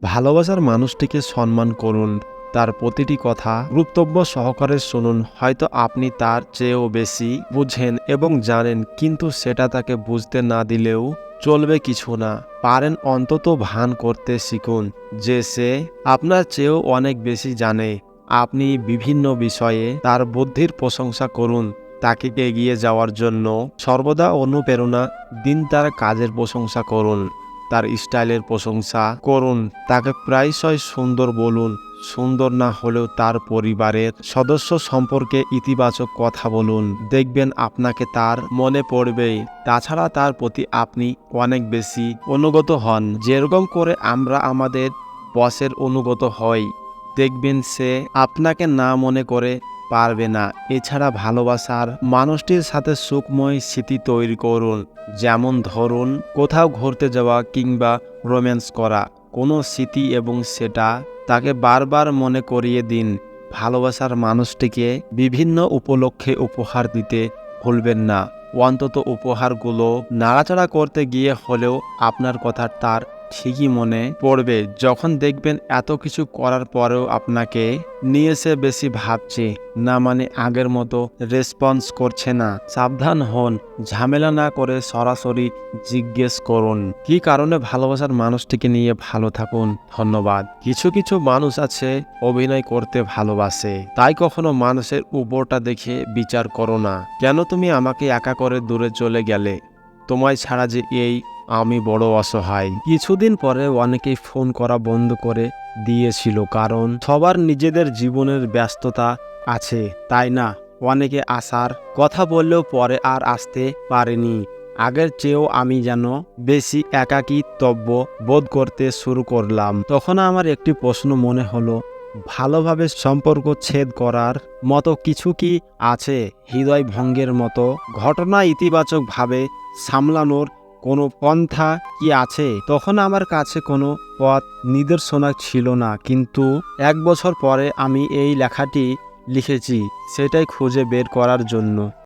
ভালোবাসার মানুষটিকে সম্মান করুন। তার প্রতিটি কথা গুরুত্ব সহকারে শুনুন। হয়তো আপনি তার চেয়েও বেশি বুঝেন এবং জানেন, কিন্তু সেটা তাকে বুঝতে না দিলেও চলবে কিছু না। পারেন অন্তত ভান করতে শিখুন যে সে আপনার চেয়েও অনেক বেশি জানে। আপনি বিভিন্ন বিষয়ে তার বুদ্ধির প্রশংসা করুন। তাকে এগিয়ে যাওয়ার জন্য সর্বদা অনুপ্রেরণা দিন। তার কাজের প্রশংসা করুন, তার স্টাইলের প্রশংসা করুন। তাকে প্রায়শই সুন্দর বলুন। সুন্দর না হলেও তার পরিবারের সদস্য সম্পর্কে ইতিবাচক কথা বলুন। দেখবেন আপনাকে তার মনে পড়বেই। তাছাড়া তার প্রতি আপনি অনেক বেশি অনুগত হন, যেরকম করে আমরা আমাদের বসের অনুগত হই। দেখবেন সে আপনাকে না মনে করে পারবে না। এছাড়া ভালোবাসার মানুষটির সাথে সুখময় স্মৃতি তৈরি করুন। যেমন ধরুন, কোথাও ঘুরতে যাওয়া কিংবা রোম্যান্স করা কোনো স্মৃতি, এবং সেটা তাকে বারবার মনে করিয়ে দিন। ভালোবাসার মানুষটিকে বিভিন্ন উপলক্ষে উপহার দিতে ভুলবেন না। অন্তত উপহারগুলো নাড়াচাড়া করতে গিয়ে হলেও আপনার কথা তার ঠিকই মনে পড়বে। যখন দেখবেন এত কিছু করার পরেও আপনাকে নিয়ে সে বেশি ভাবছে না, মানে আগের মতো রেসপন্স করছে না, সাবধান হন। ঝামেলা না করে সরাসরি জিজ্ঞেস করুন কি কারণে ভালোবাসার মানুষটিকে নিয়ে ভালো থাকুন। ধন্যবাদ। কিছু কিছু মানুষ আছে অভিনয় করতে ভালোবাসে, তাই কখনো মানুষের উপরটা দেখে বিচার করো না। কেন তুমি আমাকে একা করে দূরে চলে গেলে? তোমায় ছাড়া যে এই আমি বড় অসহায়। কিছুদিন পরে অনেকেই ফোন করা বন্ধ করে দিয়েছিল, কারণ সবার নিজেদের জীবনের ব্যস্ততা আছে, তাই না? অনেকে আসার কথা বললেও পরে আর আসতে পারেনি। আগের চেয়েও আমি যেন বেশি একাকিত্ব বোধ করতে শুরু করলাম। তখন আমার একটি প্রশ্ন মনে হলো, ভালোভাবে সম্পর্ক ছেদ করার মতো কিছু কি আছে? হৃদয় ভঙ্গের মতো ঘটনা ইতিবাচকভাবে সামলানোর কোনো পন্থা কি আছে? তখন আমার কাছে কোনো পথ নিদর্শনা ছিল না, কিন্তু 1 বছর পরে আমি এই লেখাটি লিখেছি সেটাই খুঁজে বের করার জন্য।